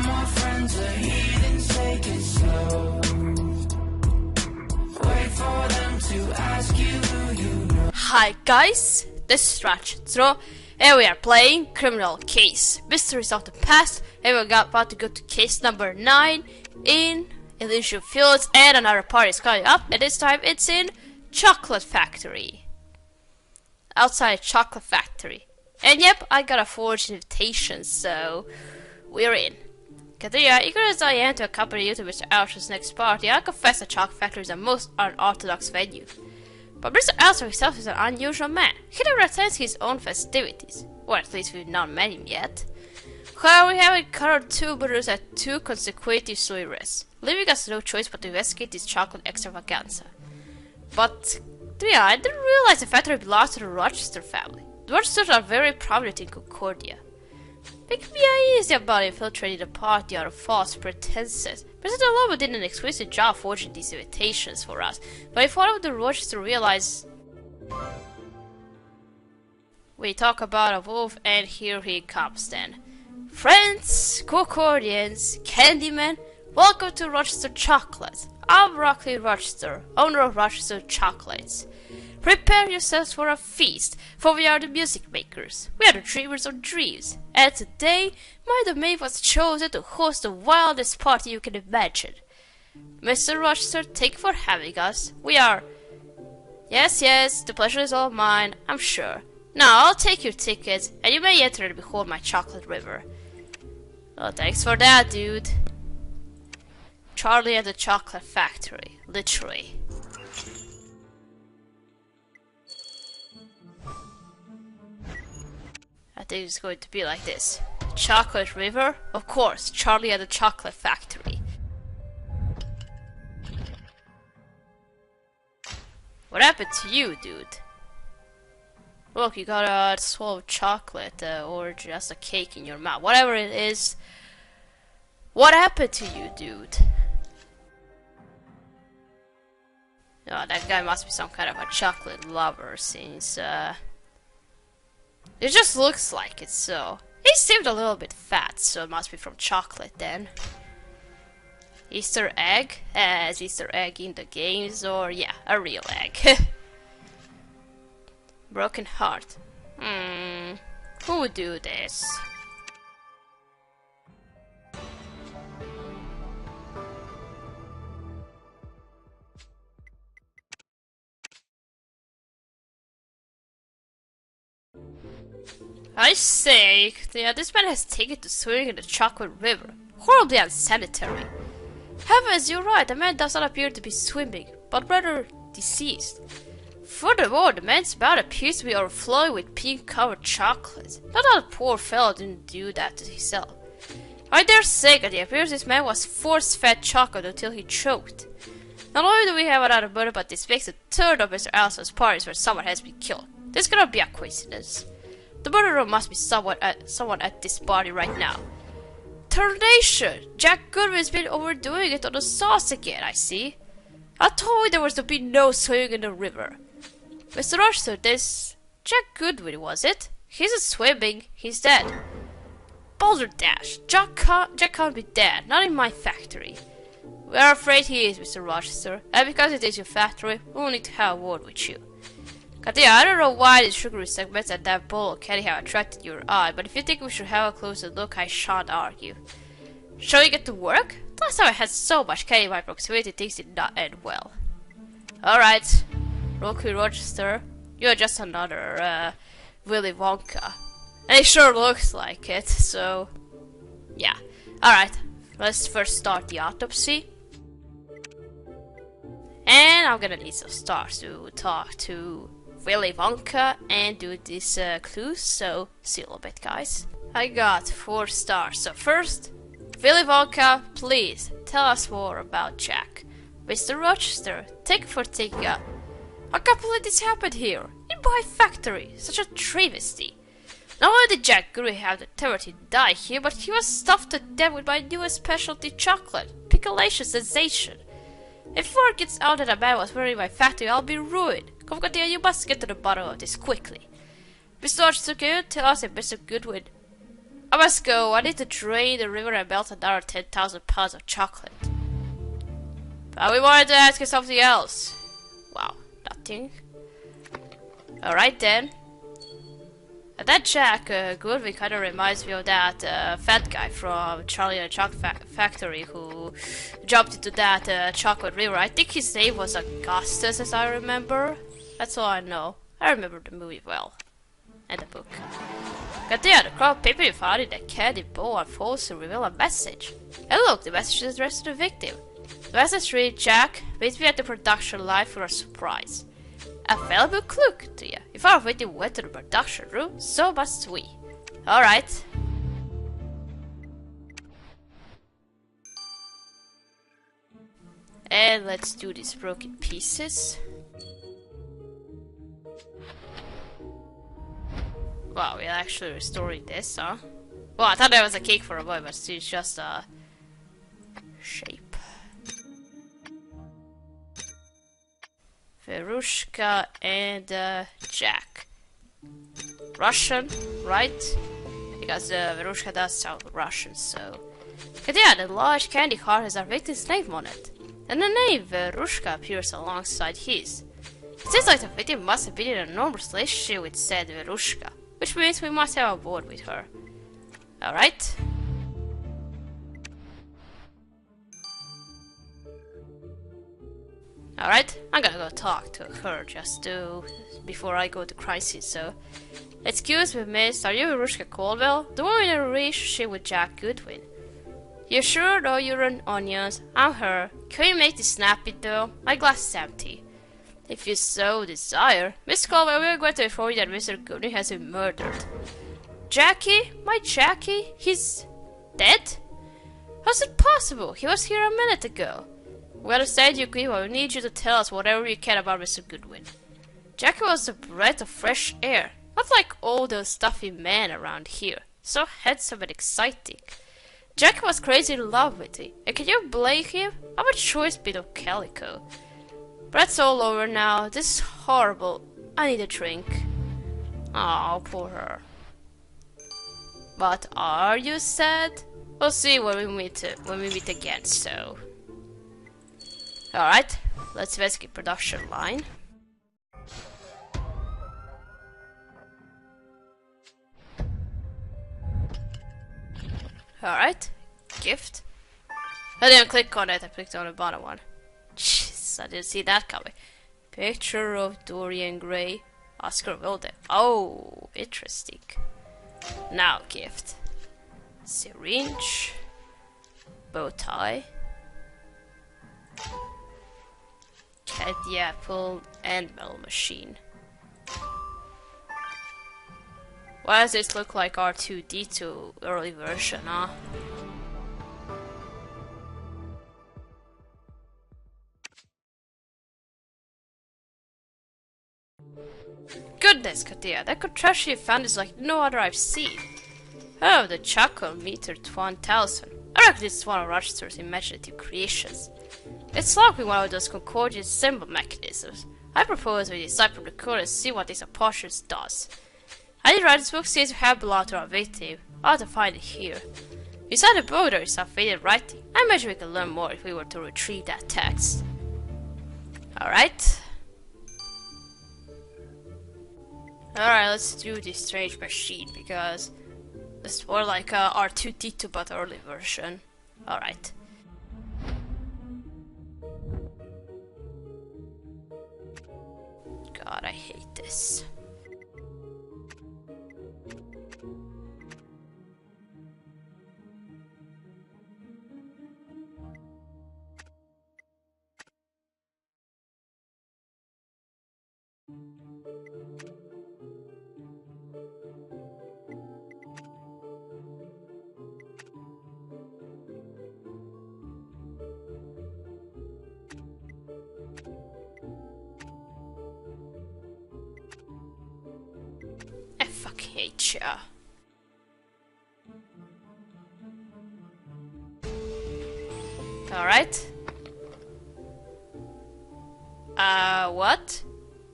my friends are heathens, take it slow. Wait for them to ask you who you know. Hi guys, this is Ratchetro, and we are playing Criminal Case, Mysteries of the Past, and we're about to go to case number 9 in Elysian Fields, and another party is coming up, and this time it's in Chocolate Factory. Outside Chocolate Factory. And yep, I got a forged invitation, so we're in. Katia, eager as I am to accompany you to Mr. Alsh's next party, I confess that Chocolate Factory is a most unorthodox venue. But Mr. Alsher himself is an unusual man. He never attends his own festivities. Or at least we've not met him yet. However, we have encountered two brothers at two consecutive soirees, leaving us no choice but to investigate this chocolate extravaganza. But, yeah, I didn't realize the factory belongs to the Rochester family. The Rochesters are very prominent in Concordia. Make me uneasy about infiltrating the party under false pretenses. President Lobo did an exquisite job forging these invitations for us, but if one of the Rochester realized... We talk about a wolf, and here he comes then. Friends, Concordians, Candymen, welcome to Rochester Chocolate. I'm Rockley Rochester, owner of Rochester Chocolates. Prepare yourselves for a feast, for we are the music makers. We are the dreamers of dreams. And today, my domain was chosen to host the wildest party you can imagine. Mr. Rochester, thank you for having us. We are... Yes, the pleasure is all mine, I'm sure. Now, I'll take your tickets, and you may enter and behold my chocolate river. Oh, thanks for that, dude. Charlie at the Chocolate Factory, literally. I think it's going to be like this. Chocolate River? Of course, Charlie at the Chocolate Factory. What happened to you, dude? Look, you got a swallow of chocolate, or just a cake in your mouth. Whatever it is. What happened to you, dude? Oh, that guy must be some kind of a chocolate lover, since, it just looks like it, so... He seemed a little bit fat, so it must be from chocolate then. Easter egg? As Easter egg in the games, or yeah, a real egg. Broken heart. Who would do this? I say, yeah, this man has taken to swimming in the Chocolate River. Horribly unsanitary. Heavens, you're right, the man does not appear to be swimming, but rather deceased. Furthermore, the man's mouth appears to be overflowing with pink-covered chocolate. Not that the poor fellow didn't do that to himself. I dare say that it appears this man was force-fed chocolate until he choked. Not only do we have another murder, but this makes the third of Mr. Alson's parties where someone has been killed. This cannot be a coincidence. The murderer must be someone at this party right now. Tarnation! Jack Goodwin's been overdoing it on the sauce again, I see. I told you there was to be no swimming in the river. Mr. Rochester, this... Jack Goodwin, was it? He isn't swimming, he's dead. Balderdash! Jack can't be dead, not in my factory. We are afraid he is, Mr. Rochester, and because it is your factory, we will need to have a word with you. Katia, I don't know why these sugary segments and that bowl of candy have attracted your eye, but if you think we should have a closer look, I shan't argue. Shall we get to work? Last time I had so much candy in my proximity, things did not end well. Alright, Rocky Rochester, you're just another, Willy Wonka. And it sure looks like it, so... Yeah. Alright, let's first start the autopsy. And I'm gonna need some stars to talk to Willy Wonka and do these clues, so see you in a bit, guys. I got 4 stars. So first, Willy Wonka, please tell us more about Jack. Mr. Rochester, thank you for taking up. I can't believe this happened here, in my factory, such a travesty. Not only did Jack Goodwin have the temerity to die here, but he was stuffed to death with my newest specialty chocolate, Pickleation Sensation. If word gets out that a man was murdered in my factory, I'll be ruined. Comfortia, you must get to the bottom of this quickly. Mr. Rochester, can you tell us if Mr. Goodwin I must go. I need to drain the river and melt another 10,000 pounds of chocolate. But we wanted to ask you something else. Wow, nothing. Alright then. That Jack Goodwin kind of reminds me of that fat guy from Charlie and the Chocolate Factory who jumped into that chocolate river. I think his name was Augustus, as I remember. That's all I know. I remember the movie well. And the book. But yeah, the crowd paper you found in the candy bowl unfolds to reveal a message. And look, the message is addressed to the victim. The message reads, Jack, meet me at the production line for a surprise. A valuable clue to you. If our victim went to the production room, so must we. Alright. And let's do these broken pieces. Wow, we're actually restoring this, huh? Well, I thought that was a cake for a boy, but it's just a shape. Verushka and Jack. Russian, right? Because Verushka does sound Russian, so... But yeah, the large candy heart has our victim's name on it. And the name Verushka appears alongside his. It seems like the victim must have been in an enormous relationship with said Verushka, which means we must have a word with her. Alright? Alright, I'm gonna go talk to her just before I go to crisis, so... Excuse me, miss, are you Verushka Caldwell? The one in a relationship with Jack Goodwin? You sure though you're an onions? I'm her. Can you make this snappy though? My glass is empty. If you so desire, Miss Caldwell, we are going to inform you that Mr. Goodwin has been murdered. Jackie? My Jackie? He's... dead? How's it possible? He was here a minute ago. We understand you, Green, but we need you to tell us whatever you can about Mr. Goodwin. Jackie was a breath of fresh air, not like all those stuffy men around here. So handsome and exciting. Jackie was crazy in love with me, and can you blame him? I'm a choice bit of calico. But that's all over now. This is horrible. I need a drink. Oh, poor her. But are you sad? We'll see when we meet again, so... Alright, let's investigate production line. Alright, gift. I didn't click on it, I clicked on the bottom one. Jeez, I didn't see that coming. Picture of Dorian Gray, Oscar Wilde. Oh, interesting. Now gift. Syringe. Bow tie. Candy apple and metal machine. Why does this look like R2-D2 early version, huh? Goodness, Katia, that contraption you found is like no other I've seen. Oh, the chocolate meter 1000. I reckon this is one of Rochester's imaginative creations. It's likely one of those concordant symbol mechanisms. I propose we decipher the code and see what this apostrophe does. I did write this book seems to have belonged to our victim. I'll have to find it here. Beside the book there is some faded writing. I imagine we can learn more if we were to retrieve that text. Alright. Alright, let's do this strange machine because it's more like a R2-D2 but early version. Alright. God, I hate this. I fucking hate ya. Alright. What?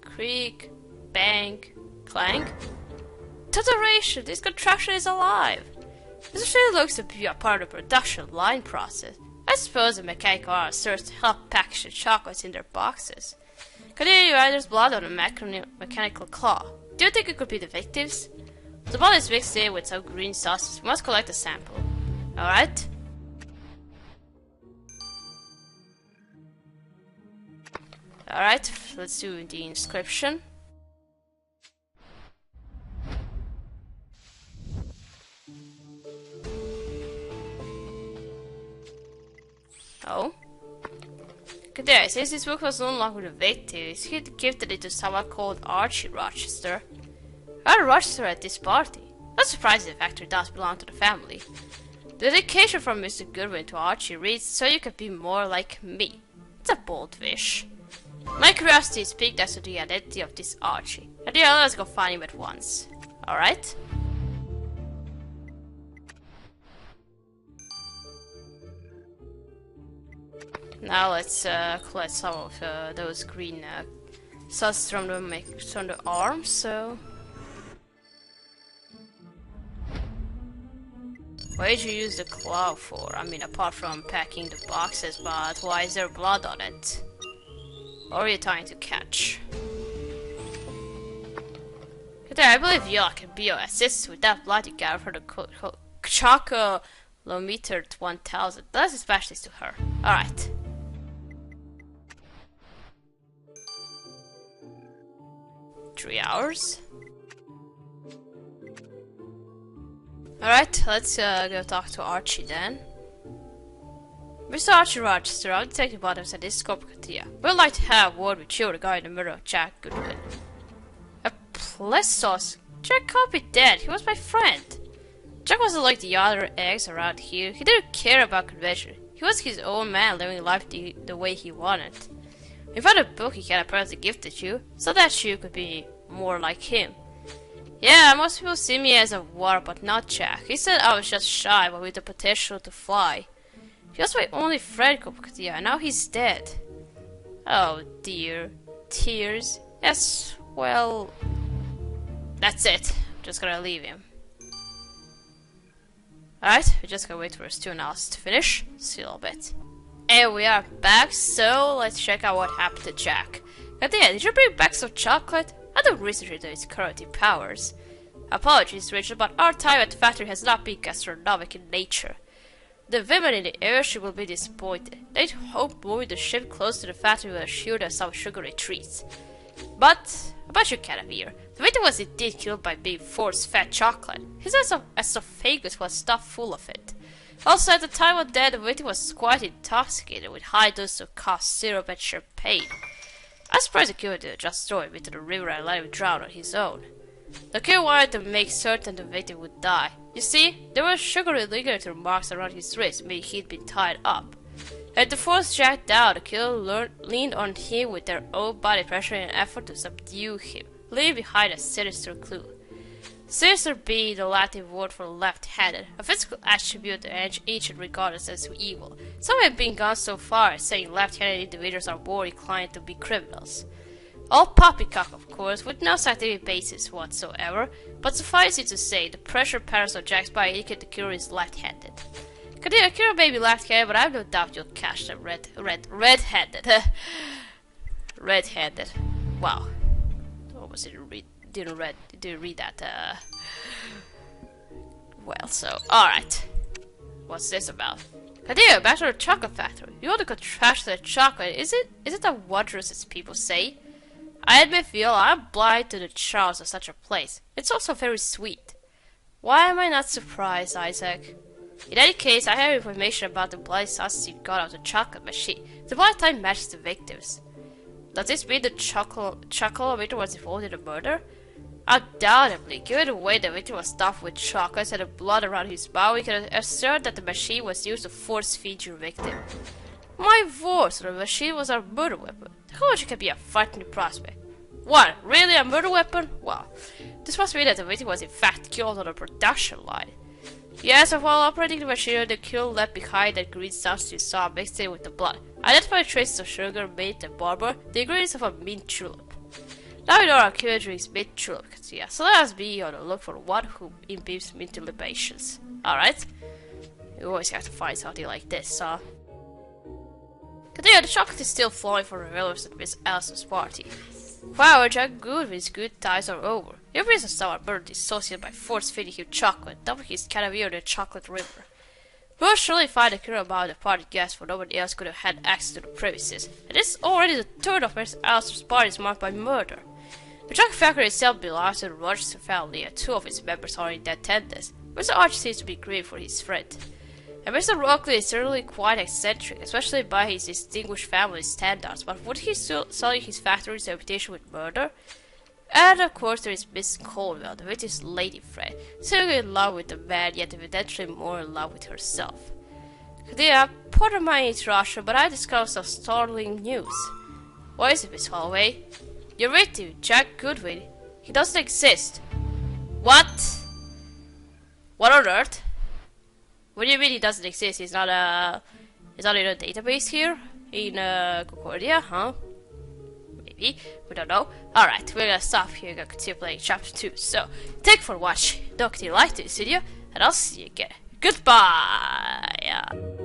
Creak, bang, clang? Tutoration! This contraption is alive! This really looks to be a part of the production line process. I suppose the mechanical art serves to help package the chocolates in their boxes. Continue, there's blood on the mechanical claw. Do you think it could be the victims? The blood is mixed in with some green sauces. We must collect a sample. Alright? Alright, let's do the inscription. Oh. Good day, since this book was no longer the victims, he gifted it to someone called Archie Rochester. Archie Rochester at this party? Not surprising the factory does belong to the family. The dedication from Mr. Goodwin to Archie reads, "So you can be more like me." It's a bold wish. My curiosity is piqued as to the identity of this Archie. And yeah, let's go find him at once. Alright? Now let's collect some of those green sauces from the arms, so... What did you use the claw for? I mean, apart from packing the boxes, but why is there blood on it? What are you trying to catch? There, I believe you can be your assist with that blood you got for the Chocolometer 1000. That's a specialist to her. Alright. Three hours. Alright, let's go talk to Archie then. Mr. Archie Rochester, I'm Detective Bottoms at this Scorpiotia. We'd like to have a word with you regarding the murder of Jack Goodwin. A plessos? Jack can't be dead. He was my friend. Jack wasn't like the other eggs around here. He didn't care about convention. He was his own man, living life the way he wanted. He found a book he had apparently gifted you, so that you could be more like him. Yeah, most people see me as a warrior, but not Jack. He said I was just shy, but with the potential to fly. He was my only friend, Kopakutia, and now he's dead. Oh dear. Tears. Yes, well... That's it. I'm just gonna leave him. Alright, we're just gonna wait for his 2 hours to finish. See you in a little bit. And we are back, so let's check out what happened to Jack. Katia, did you bring back some chocolate? I don't research his current powers. Apologies, Rachel, but our time at the factory has not been gastronomic in nature. The women in the airship will be disappointed. They'd hope moving the ship close to the factory will assure them some sugary treats. But, about you can't hear. The victim was indeed killed by being force-fed chocolate. His esophagus was stuffed full of it. Also, at the time of death, the victim was quite intoxicated with high doses of cough syrup and champagne. I'm surprised the killer didn't just throw him into the river and let him drown on his own. The killer wanted to make certain the victim would die. You see, there were sugary lingering marks around his wrist, meaning he'd been tied up. And to force Jack down, the killer leaned on him with their own body pressure in an effort to subdue him, leaving behind a sinister clue. Sinister being the Latin word for left-handed, a physical attribute that ancient regarded as evil. Some have been gone so far as saying left-handed individuals are more inclined to be criminals. All poppycock, of course, with no scientific basis whatsoever, but suffice it to say, the pressure patterns of Jack's body indicate the killer is left-handed. The killer may be left-handed, but I have no doubt you'll catch them red-handed. Red-handed. Wow. Almost didn't read that. Well, so alright. What's this about? Kadia, back to the chocolate factory. You want to go trash the chocolate? Is it as wondrous as people say? I admit, Phil, I'm blind to the charms of such a place. It's also very sweet. Why am I not surprised, Isaac? In any case, I have information about the bloody sauces you got out of the chocolate machine. The blood type matches the victims. Does this mean the chocolometer was involved in the murder? Undoubtedly, given the way the victim was stuffed with chocolates and the blood around his mouth, we can assert that the machine was used to force-feed your victim. My word, so the machine was a murder weapon. How much can be a frightening prospect? What, really a murder weapon? Well, this must mean that the victim was in fact killed on a production line. Yes, and while operating the machine, the killer left behind that green substance you saw mixed in with the blood. Identified traces of sugar, mint, and barber, the ingredients of a mint julep. Now we know our killer drinks mint julep, yeah, so let us be on the look for one who imbiibes mint libations. Alright. You always have to find something like this, huh? Continue, the chocolate is still flowing for revelers at Miss Alice's party. Wow, Jack Goodwin's good times are over. Your business star burned dissociated by force feeding him chocolate, dumping his caviar in the chocolate river. We'll surely find a cure about the party guests, for nobody else could have had access to the premises. And this is already the third of Miss Alice's parties marked by murder. The chocolate factory itself belongs to the Rochester family, and 2 of its members are in attendance. Mr. Archie seems to be grieving for his friend. And Mr. Rockley is certainly quite eccentric, especially by his distinguished family standards, but would he still sully his factory's reputation with murder? And of course there is Miss Colwell, the witty's lady friend, still in love with the man, yet evidently more in love with herself. Cordelia, pardon my interruption, but I discovered some startling news. What is it, Miss Holloway? Your victim, Jack Goodwin, he doesn't exist. What? What on earth? What do you mean he doesn't exist? He's not in a database here? In Concordia, huh? Maybe. We don't know. Alright, we're gonna stop here and continue playing chapter 2. So, thank you for watching. Don't continue to like this video, and I'll see you again. Goodbye!